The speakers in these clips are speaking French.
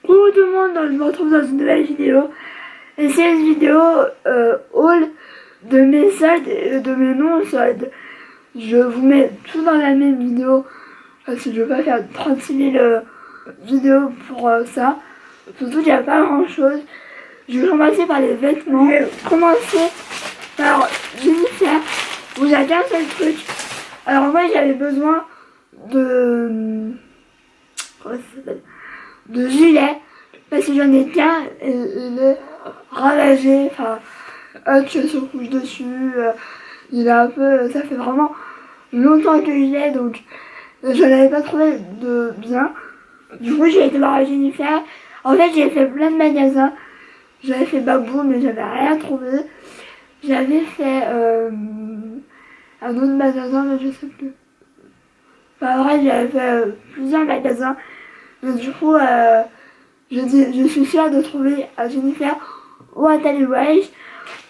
Coucou tout le monde, je me retrouve dans une nouvelle vidéo. Et c'est une vidéo haul de mes soldes et de mes non-soldes. Je vous mets tout dans la même vidéo parce que je veux pas faire 36 000 vidéos pour ça. Surtout qu'il n'y a pas grand chose. Je vais commencer par les vêtements. Je vais commencer par Jennifer. Vous avez qu'un seul truc. Alors moi j'avais besoin de... comment ça s'appelle, de gilet, parce que j'en ai qu'un et il est ravagé, enfin Hutch se couche dessus, il est un peu, ça fait vraiment longtemps que je l'ai, donc je n'avais pas trouvé de bien. Du coup j'ai été voir à Jennifer. En fait j'ai fait plein de magasins, j'avais fait Babou mais j'avais rien trouvé. J'avais fait un autre magasin mais je sais plus. Enfin vrai j'avais fait plusieurs magasins. Mais du coup, je suis sûre de trouver à Jennifer ou à Talibouage.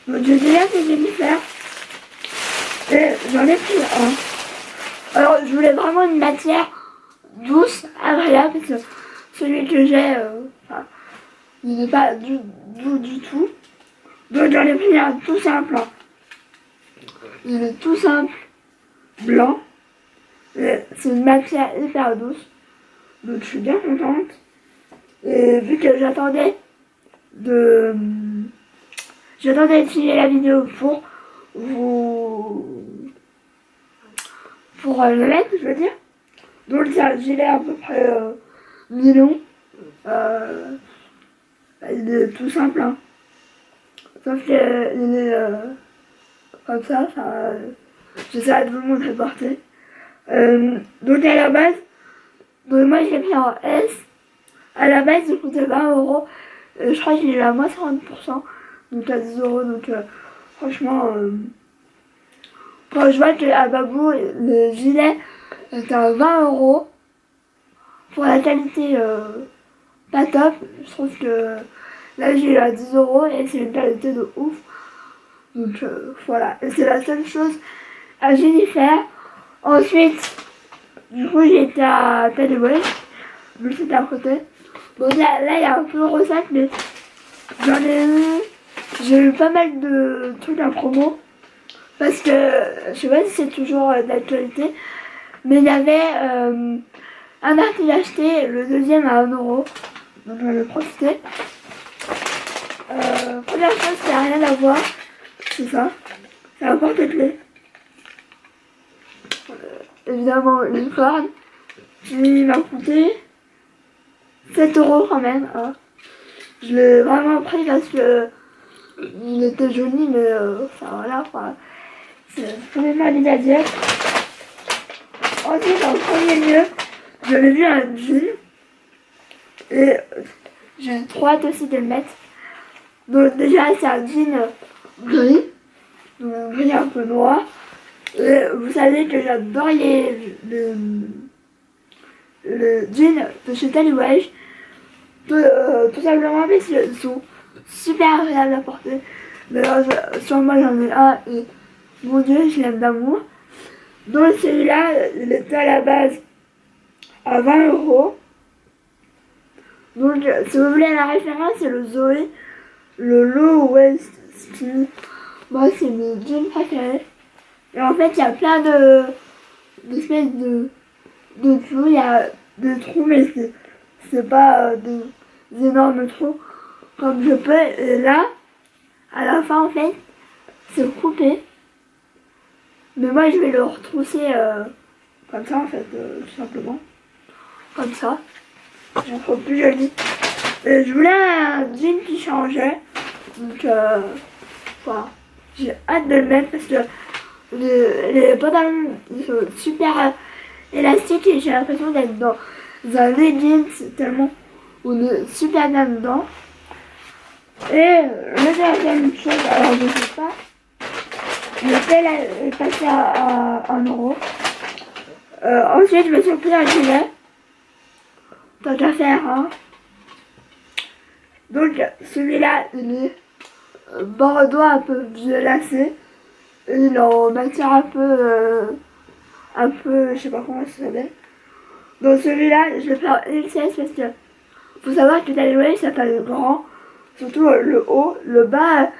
Donc j'ai déjà fait Jennifer. Et j'en ai pris un. Alors je voulais vraiment une matière douce, agréable, parce que celui que j'ai, il n'est pas doux du tout. Donc j'en ai pris un tout simple. Il est tout simple, blanc. C'est une matière hyper douce. Donc je suis bien contente. Et vu que j'attendais de finir la vidéo pour le mettre, je veux dire. Donc c'est un gilet à peu près nylon. Il est tout simple, hein. Sauf qu'il est comme ça, j'essaierai de vous le montrer porter. Donc à la base, donc moi je l'ai pris en S. À la base il coûtait 20 €. Je crois qu'il est à moins 50%. Donc à 10 €. Donc franchement, quand je vois qu'à Babou le gilet est à 20 €, pour la qualité pas top, je trouve que là j'ai eu à 10 € et c'est une qualité de ouf. Donc voilà, et c'est la seule chose à Jennifer. Ensuite, du coup j'ai été à Talibouage, donc c'était à côté. Bon là il y a un peu de ressac, mais j'ai eu pas mal de trucs en promo. Parce que, je sais pas si c'est toujours d'actualité, mais il y avait un article acheté, le deuxième à 1 €. Donc je vais profiter. Première chose, ça n'a rien à voir. C'est ça. C'est un porte-clés. Évidemment, une corne qui m'a coûté 7 € quand même. Hein. Je l'ai vraiment pris parce que il était joli, mais enfin voilà, c'est premier mal à dire. Ensuite, en premier lieu, j'avais vu un jean et j'ai trop hâte aussi de le mettre. Donc déjà, c'est un jean gris, donc gris un peu noir. Et vous savez que j'adore le jean de chez Talibouage. Tout simplement parce qu'ils sont super agréables à porter. D'ailleurs, sur moi j'en ai un et mon dieu, je l'aime d'amour. Donc celui-là, il était à la base à 20 €. Donc si vous voulez la référence, c'est le Zoé, le Low Waist Skinny. Moi c'est mes jeans préférés. Et en fait il y a plein d'espèces de trous, il y a des trous mais c'est pas des énormes trous comme je peux. Et là, à la fin en fait, c'est coupé. Mais moi je vais le retrousser comme ça en fait, tout simplement. Comme ça. Je trouve plus joli. Et je voulais un jean qui changeait. Donc voilà. J'ai hâte de le mettre parce que les pantalons ils sont super élastiques et j'ai l'impression d'être dans un leggings tellement on est super bien dedans. Et le deuxième chose, alors je sais pas, le tel est passé à 1 €. Ensuite je me suis pris un gilet. Tant qu'à faire, hein. Donc celui-là il est bordeaux un peu violacé. Il est en matière un peu, je sais pas comment ça s'appelle. Donc celui-là, je vais faire XS parce que Faut savoir que dans les loyers, ça taille grand. Surtout le haut. Le bas,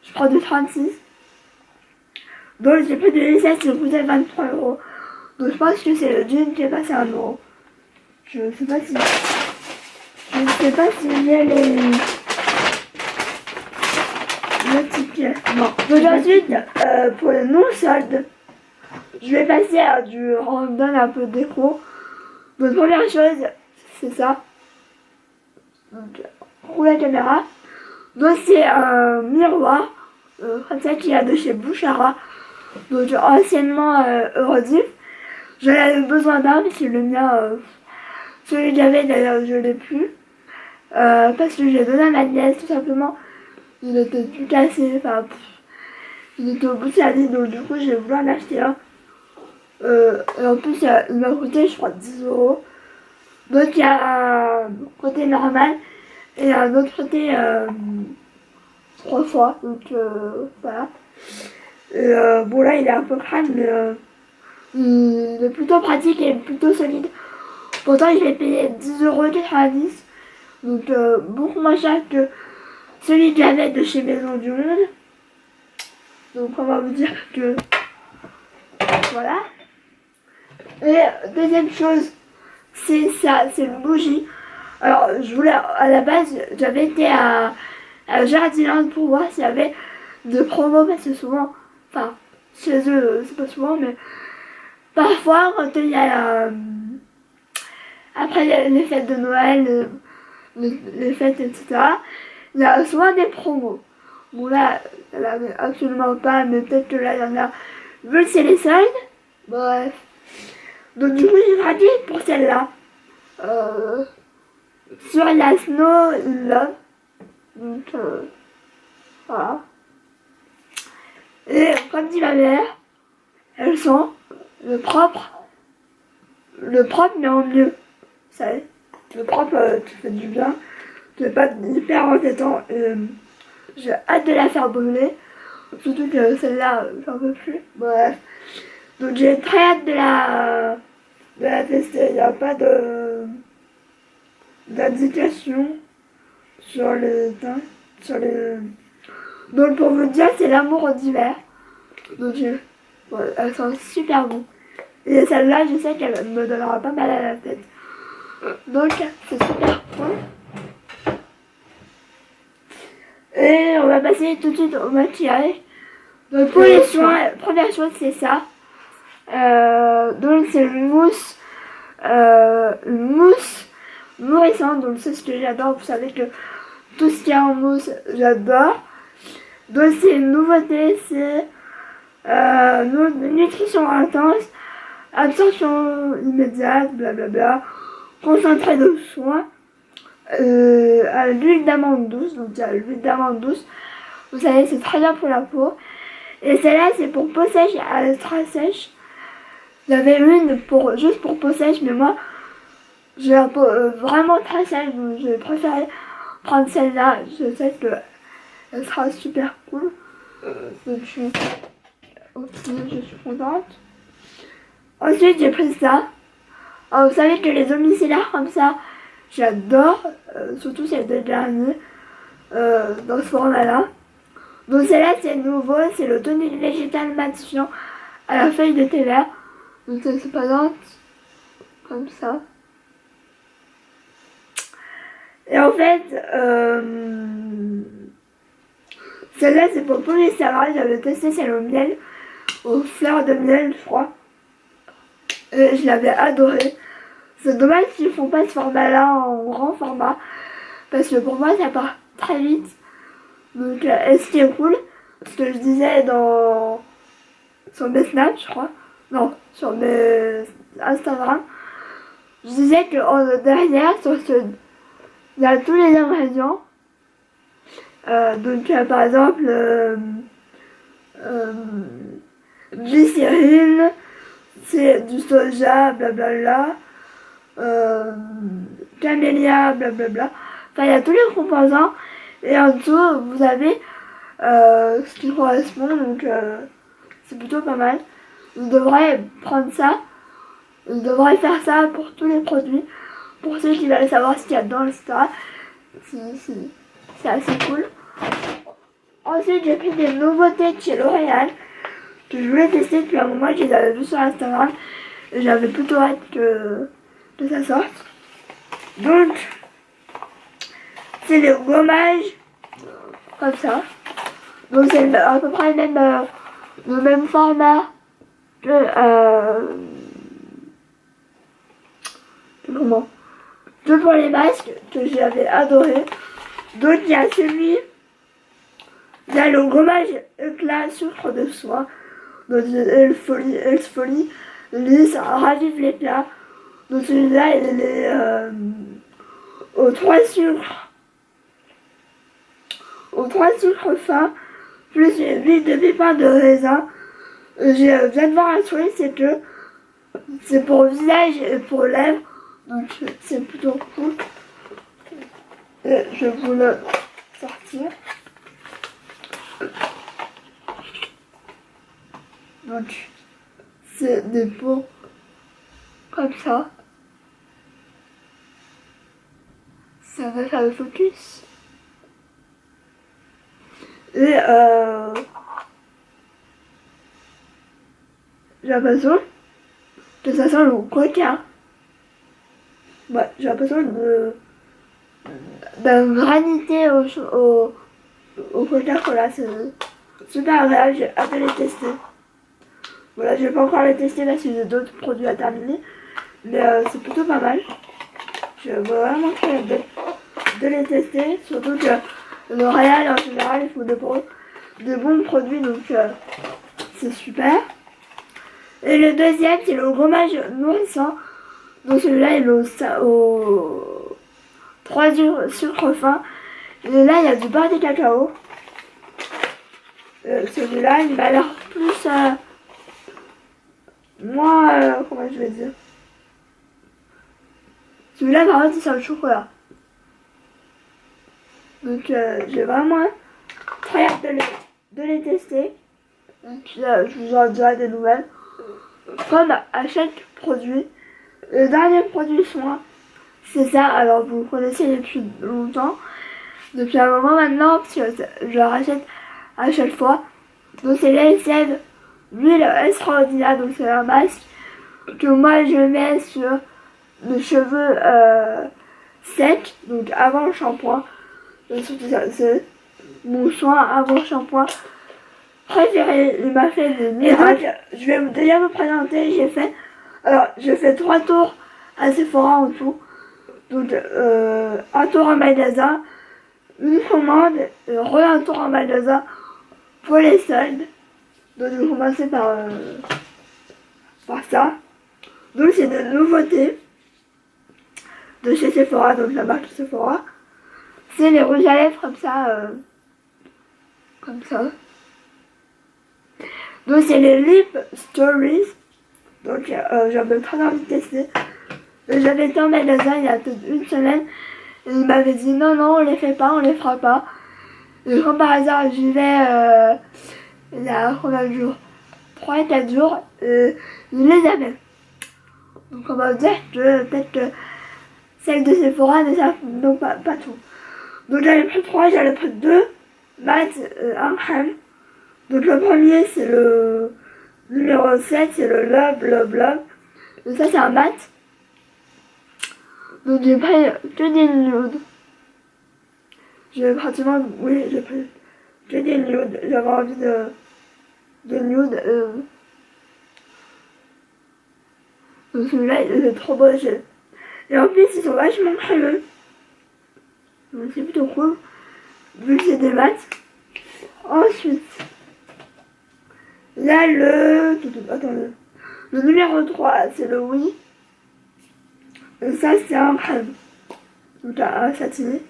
je prends de 36. Donc j'ai pris de l'essai qui coûtait 23 €. Donc je pense que c'est le jean qui est passé à 1 €. Je sais pas si... Je ne sais pas si j'ai le ticket. Non. Donc ensuite, pour le non-solde, je vais passer à du random un peu déco. Donc première chose, c'est ça. Donc, roule la caméra. Donc c'est un miroir, comme ça qu'il y a de chez Bouchara. Donc anciennement Eurodif. J'en avais besoin d'un, mais c'est le mien. Celui que j'avais d'ailleurs, je l'ai plus. Parce que j'ai donné à ma nièce, tout simplement. Il était tout cassé, enfin, il était au bout de sa vie, donc du coup, j'ai voulu en acheter un. Et en plus, il m'a coûté, je crois, 10 €. Donc, il y a un côté normal et un autre côté 3 fois. Donc, voilà. Et bon, là, il est un peu crâne, mais il est plutôt pratique et plutôt solide. Pourtant, je l'ai payé 10,90 €. Donc, beaucoup moins cher que celui que j'avais de chez Maison du Monde. Donc, on va vous dire que voilà. Et deuxième chose, c'est ça, c'est une bougie. Alors, je voulais, à la base, j'avais été à Jardiland pour voir s'il y avait de promos, parce que souvent, enfin, chez eux, c'est pas souvent, mais parfois, quand il y a après les fêtes de Noël, les fêtes, etc., il y a souvent des promos. Bon, là, il n'y en avait absolument pas, mais peut-être que là, il y en a. Vu que c'est les soldes, bref. Donc, du coup, j'ai gratuit pour celle-là. Sur la Snow Love. Donc, voilà. Et comme dit ma mère, elles sont le propre mais en mieux. Vous savez, le propre, tu fais du bien. C'est pas hyper entêtant. J'ai hâte de la faire brûler. Surtout que celle-là, j'en peux plus. Bref. Donc j'ai très hâte de la tester. Il n'y a pas d'indication sur les teintes. Donc pour vous dire, c'est l'amour d'hiver. Donc ouais, elles sont super bon. Et celle-là, je sais qu'elle me donnera pas mal à la tête. Donc c'est super cool. Et on va passer tout de suite au maquillage. Donc pour les soins, première chose c'est ça. Donc c'est une mousse nourrissante. Donc c'est ce que j'adore. Vous savez que tout ce qui est en mousse, j'adore. Donc c'est une nouveauté, c'est nutrition intense, absorption immédiate, blablabla, concentré de soins. À l'huile d'amande douce, donc il y a l'huile d'amande douce, vous savez c'est très bien pour la peau. Et celle-là c'est pour peau sèche et extra sèche. J'avais une juste pour peau sèche, mais moi j'ai la peau vraiment très sèche, donc j'ai préféré prendre celle-là. Je sais qu'elle sera super cool. Donc je suis contente. Ensuite j'ai pris ça. Alors, vous savez que les domiciliaires comme ça, j'adore, surtout celle de dernier, dans ce format-là. Donc celle-là, c'est nouveau, c'est le tonique végétal matifiant à la feuille de thé vert. Donc ça se présente comme ça. Et en fait, celle-là, c'est pour polystyrène. J'avais testé celle au miel, aux fleurs de miel, je crois. Et je l'avais adoré. C'est dommage qu'ils font pas ce format-là en grand format, parce que pour moi ça part très vite. Donc et ce qui est cool, ce que je disais sur mes snaps, je crois, non, sur mes Instagram, je disais que derrière, il y a tous les ingrédients. Donc par exemple glycérine, c'est du soja, blablabla. Camélia, blablabla. Enfin, il y a tous les composants. Et en dessous, vous avez ce qui correspond. Donc, c'est plutôt pas mal. Vous devrez prendre ça. Vous devrez faire ça pour tous les produits. pour ceux qui veulent savoir ce qu'il y a dedans, etc. C'est assez cool. Ensuite, j'ai pris des nouveautés de chez L'Oréal que je voulais tester depuis un moment. Je les avais vues sur Instagram et j'avais plutôt hâte que ça sorte. Donc, c'est le gommage comme ça. Donc, c'est à peu près le même format que pour les masques que j'avais adoré. Donc, il y a celui. Il y a le gommage éclat sucre de soie. Donc, Exfolie, lisse, ravive l'éclat. Donc, celui-là, il est aux 3 sucres. Aux 3 sucres fins, plus une huile de pépins de raisin. Je viens de voir un truc, c'est que c'est pour visage et pour lèvres. Donc, c'est plutôt cool. Et je vais vous le sortir. Donc, c'est des pots comme ça. Ça va faire le focus. Et j'ai l'impression que ça sent le coca. Ouais, j'ai l'impression d'un granité au Coca-Cola. C'est super agréable, j'ai hâte de les tester. Voilà, je vais pas encore les tester parce que j'ai d'autres produits à terminer. Mais c'est plutôt pas mal. Je veux vraiment très de les tester. Surtout que L'Oréal en général ils font de bons produits, donc c'est super. Et le deuxième c'est le gommage nourrissant. Donc celui-là il est au 3 sucres fins. Et là il y a du beurre de cacao. Celui-là il m'a l'air plus moins comment je vais dire. Celui-là par contre c'est le chocolat. Donc j'ai vraiment très hâte de les tester. Donc je vous en dirai des nouvelles. Comme à chaque produit. Le dernier produit soin, c'est ça. Alors vous le connaissez depuis longtemps. Depuis un moment maintenant, parce que je le rachète à chaque fois. Donc c'est l'LCN l'huile extraordinaire. Donc c'est un masque que moi je mets sur les cheveux secs. Donc avant le shampoing. C'est mon soin avant le shampoing préféré. Il m'a fait des miracles. Je vais déjà vous présenter. J'ai fait 3 tours à Sephora en tout. Donc un tour en magasin, une commande, un tour en magasin pour les soldes. Donc je vais commencer par ça. Donc c'est de nouveautés de chez Sephora, donc la marque Sephora. C'est les rouges à lèvres comme ça. Donc c'est les Lip Stories. Donc j'avais très envie de tester. J'avais été en magasin il y a peut-être une semaine. Et il m'avait dit non, on les fait pas, on les fera pas. Et comme par hasard j'y vais il y a combien de jours, 3 et 4 jours, il les avait. Donc on va dire que peut-être que celles de Sephora ne savent non pas tout. Donc j'en ai pris 3, j'en ai pris 2 mat, un crème. Donc le premier c'est le numéro 7, c'est le Love. Donc ça c'est un mat. Donc j'ai pris que des nudes. J'ai pris que des nudes. J'avais envie de nude. Donc celui-là il est trop beau. Et en plus ils sont vachement crémeux. Donc c'est plutôt cool. Vu que c'est des mats. Ensuite, là le numéro 3 c'est le oui. Et ça c'est un crème. Donc un satiné.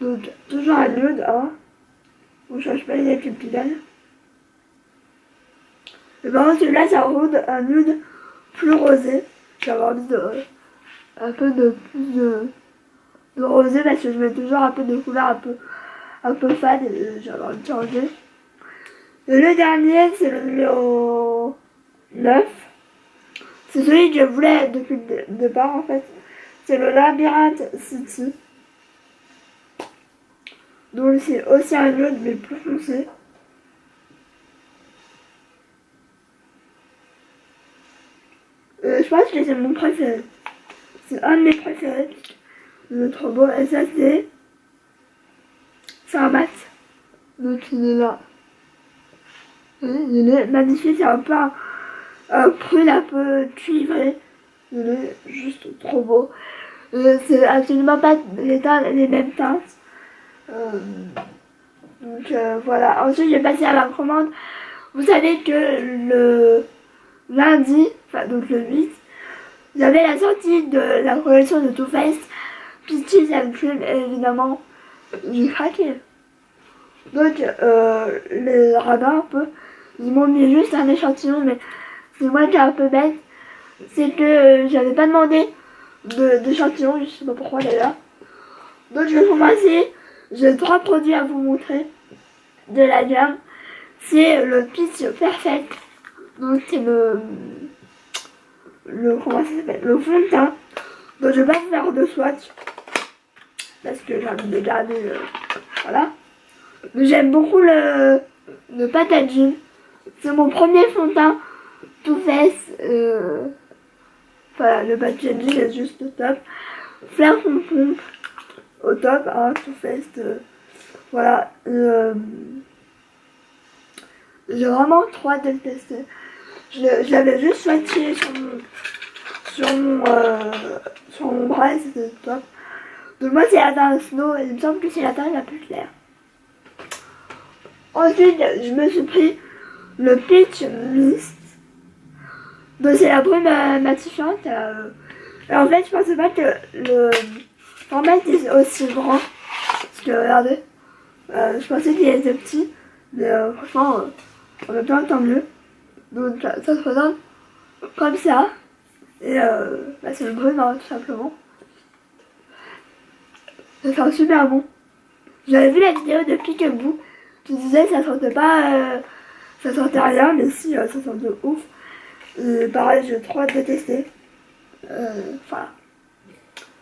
Donc toujours un nude, hein. On change pas les pupilles. Et par contre celui-là c'est un nude plus rosé. J'avais envie un peu plus de rosé parce que je mets toujours un peu de couleur un peu fade et j'avais envie de changer. Et le dernier c'est le numéro 9. C'est celui que je voulais depuis le départ en fait. C'est le Labyrinthe City. Donc c'est aussi un nude mais plus foncé. Je pense que c'est mon préféré. C'est un de mes préférés. Il est trop beau. Et ça c'est un mat. Donc il est là. Il est magnifique. C'est un peu un prune un peu cuivré. Il est juste trop beau. C'est absolument pas les mêmes teintes. Donc voilà. Ensuite j'ai passé à la commande. Vous savez que le lundi, enfin donc le 8, il y avait la sortie de la collection de Too Faced Peaches and Cream et évidemment j'ai craqué. Donc les radars un peu, ils m'ont mis juste un échantillon mais c'est moi qui est un peu bête. C'est que j'avais pas demandé d'échantillon, je sais pas pourquoi d'ailleurs. Donc je vais commencer, j'ai 3 produits à vous montrer de la gamme. C'est le Peach Perfect. Donc c'est le comment ça s'appelle, le fond de teint. Donc je vais pas faire de swatch parce que j'ai envie de garder voilà. Mais j'aime beaucoup le packaging. C'est mon premier fond de teint Too Faced. Voilà, le packaging est juste top. Fleur pompe au top, hein, Too Faced. Voilà. J'ai vraiment trop hâte de le tester. Je l'avais juste swatché sur mon bras et c'était top. Donc moi c'est la teinte Snow et il me semble que c'est la teinte la plus claire. Ensuite je me suis pris le Peach Mist. Donc c'est la brume matifiante. Et en fait je pensais pas que le format était aussi grand. Parce que regardez, je pensais qu'il était petit. Mais franchement, en même temps tant mieux. Donc ça se présente comme ça. Et c'est le brume hein, tout simplement. Ça sent super bon. J'avais vu la vidéo de Peekaboo qui disait que ça sentait pas, ça sentait rien, mais si ça sent de ouf. Et pareil, j'ai trop hâte de tester. Voilà.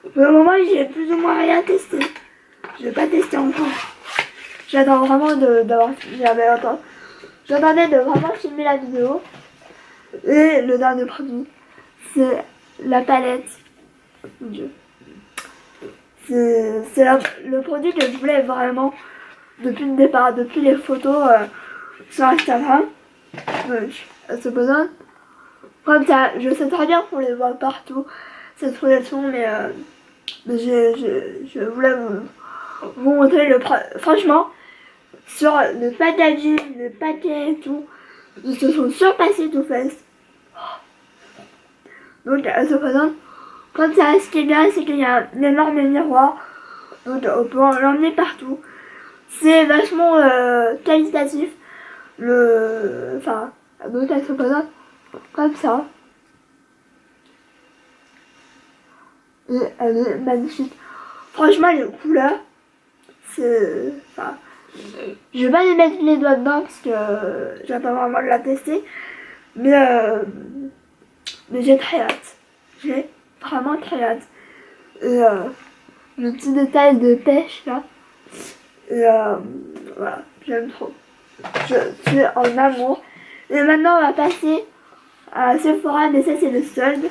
Pour le moment, j'ai plus ou moins rien testé. Je vais pas tester encore. J'attends vraiment d'avoir j'attendais de vraiment filmer la vidéo. Et le dernier produit, c'est la palette. Mon Dieu. C'est le produit que je voulais vraiment depuis le départ, depuis les photos sur Instagram. Donc, elle se présente comme ça. Je sais très bien qu'on les voit partout, cette collection, mais je voulais vous montrer franchement, sur le packaging, le paquet et tout, ils se sont surpassés Too Faced. Donc, elle se présente comme ça. Ce qui est bien, c'est qu'il y a un énorme miroir. Donc, on peut l'emmener partout. C'est vachement qualitatif. Donc, elle se présente comme ça. Et elle est magnifique. Franchement, les couleurs, c'est... je vais pas les mettre les doigts dedans parce que j'attends vraiment de la tester. Mais j'ai très hâte. J'ai vraiment très hâte. Et le petit détail de pêche là. Et voilà, j'aime trop. Je suis en amour. Et maintenant on va passer à Sephora, mais ça c'est le solde.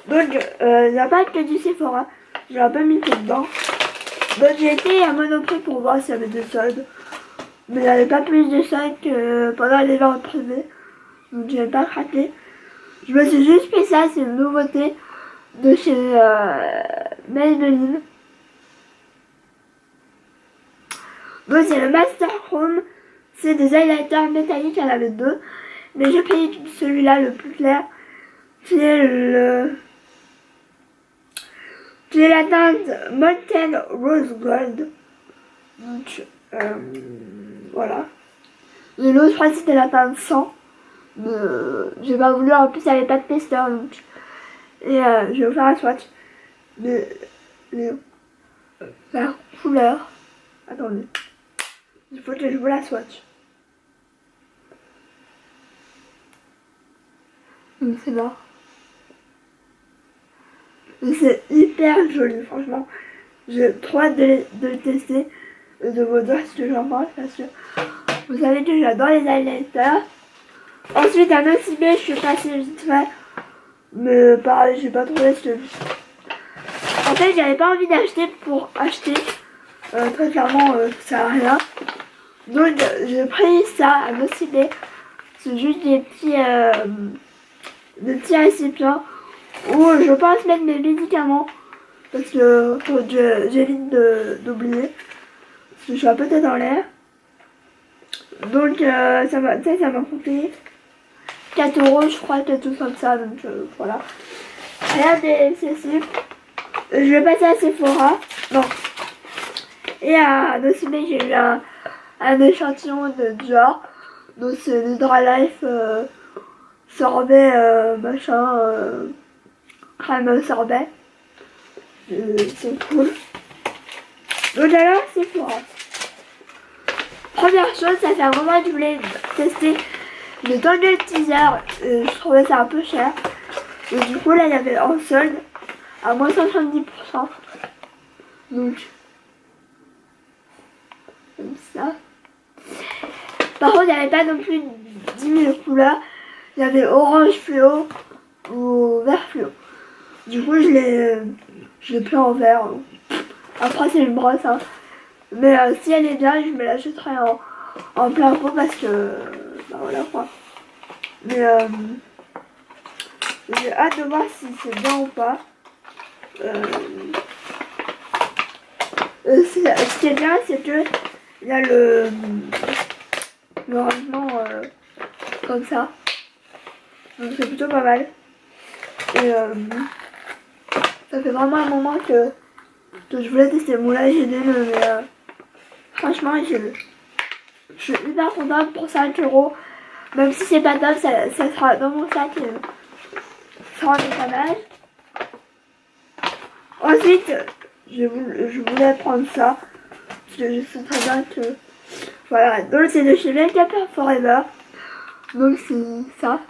Donc il n'y a pas que du Sephora. J'ai un peu mis tout dedans. Donc j'ai été à Monoprix pour voir s'il y avait des soldes. Mais il n'y avait pas plus de soldes que pendant les ventes privées. Donc j'ai pas craqué. Je me suis juste fait ça, c'est une nouveauté de chez Maybelline. Donc c'est le Master Chrome. C'est des highlighters métalliques, il y en avait 2. Mais j'ai pris celui-là le plus clair. Qui est la teinte Molten Rose Gold. Donc voilà. Et l'autre, je crois que c'était la teinte 100. J'ai pas voulu, en plus il n'y avait pas de testeur donc. Et je vais vous faire un swatch de la couleur. Attendez, il faut que je vous la swatch. Donc c'est là. Et c'est hyper joli, franchement. J'ai trop hâte de le tester et de vous dire ce que j'en pense parce que vous savez que j'adore les highlighters. Ensuite, un autre eBay, je suis passée vite fait. Mais pareil, j'ai pas trouvé ce. En fait, j'avais pas envie d'acheter pour acheter. Très clairement, ça sert à rien. Donc, j'ai pris ça à autre eBay. C'est juste des petits récipients où je pense mettre mes médicaments. Parce que j'évite d'oublier. Parce que je suis un peu tête en l'air. Donc ça m'a coûté 4 euros, je crois, quelque chose comme ça. Donc voilà. Rien d'excessif. Je vais passer à Sephora. Non. Et à Nocibé, j'ai eu un échantillon de Dior. Donc c'est le Dry Life sorbet machin. Crème sorbet. C'est cool. Donc alors, Sephora. Première chose, ça fait un moment que je voulais tester le dongle teaser. Je trouvais ça un peu cher. Et du coup, là, il y avait en solde à moins 70%. Donc, comme ça. Par contre, il n'y avait pas non plus 10 000 couleurs. Il y avait orange fluo ou vert fluo. Du coup, je l'ai pris en vert. Après, c'est une brosse, hein. Mais si elle est bien, je me l'achèterai en plein pot parce que bah voilà quoi. Mais j'ai hâte de voir si c'est bien ou pas. Ce qui est bien, c'est que il y a le rangement comme ça. Donc c'est plutôt pas mal. Et ça fait vraiment un moment que je voulais tester. Bon là j'ai des nœuds, mais franchement je suis hyper contente pour 5 euros. Même si c'est pas top, ça sera dans mon sac et ça sera en dépannage. Ensuite, je voulais prendre ça. Parce que je sais très bien que. Voilà, donc c'est de chez Make Up Forever. Donc c'est ça.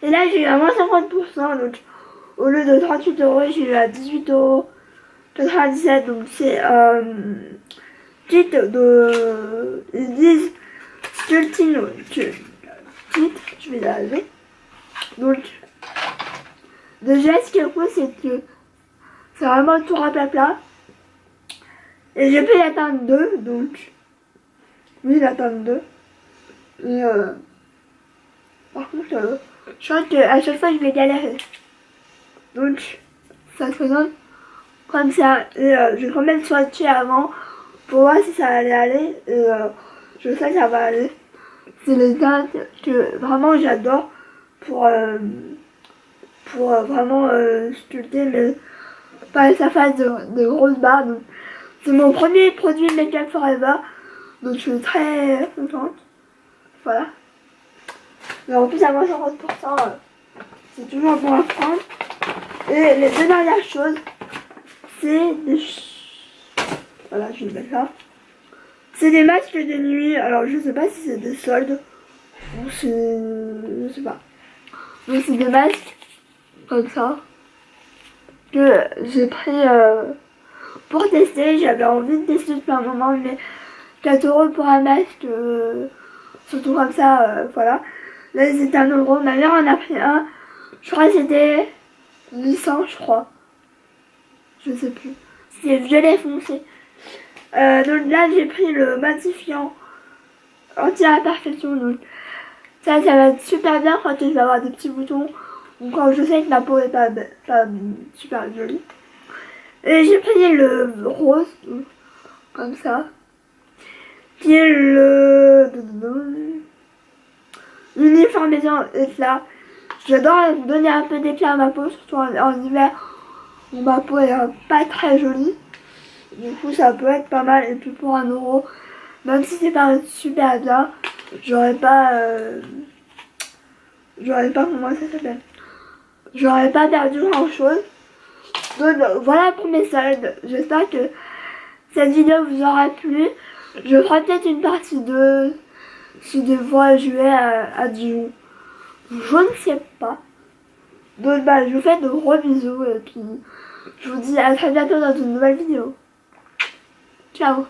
Et là j'ai eu à moins 50%. Donc au lieu de 38 euros, j'ai eu à 18,97 €. Donc c'est kit de. Ils disent sculpting kit. Je vais l'arriver. Donc déjà ce qui est cool, c'est que c'est vraiment tout plat. Et j'ai pris la teinte 2, donc oui, la teinte 2. Et par contre, je crois qu'à chaque fois je vais galérer. Donc ça se donne comme ça. Et je vais quand même swatcher avant pour voir si ça allait aller. Et je sais que ça va aller. C'est les teintes que vraiment j'adore pour vraiment sculpter, mais pas que ça fasse de grosses barres. Donc c'est mon premier produit Make Up Forever. Donc je suis très contente. Voilà. Mais en plus à moins 50%, c'est toujours bon à prendre. Et les deux dernières choses, c'est des... Voilà, je vais mettre ça. C'est des masques de nuit. Alors je sais pas si c'est des soldes ou c'est... Je sais pas. Donc c'est des masques comme ça que j'ai pris pour tester. J'avais envie de tester depuis un moment, mais 4 euros pour un masque, surtout comme ça, voilà. Là c'était 1 euro. Ma mère en a pris un. Je crois que c'était 800, je crois. Je sais plus. C'était violet foncé. Donc là j'ai pris le matifiant anti-imperfection. Donc ça va être super bien quand je vais avoir des petits boutons ou quand je sais que ma peau est pas super jolie. Et j'ai pris le rose, donc, comme ça, qui est le uniformisant éclat. J'adore donner un peu d'éclat à ma peau, surtout en hiver où ma peau est pas très jolie. Du coup ça peut être pas mal. Et puis pour 1 euro, même si c'est pas super bien, j'aurais pas comment ça s'appelle, j'aurais pas perdu grand chose. Donc voilà pour mes soldes. J'espère que cette vidéo vous aura plu. Je ferai peut-être une partie 2 si des fois je vais à Dijon. Je ne sais pas. Donc bah je vous fais de gros bisous et puis je vous dis à très bientôt dans une nouvelle vidéo. Ciao.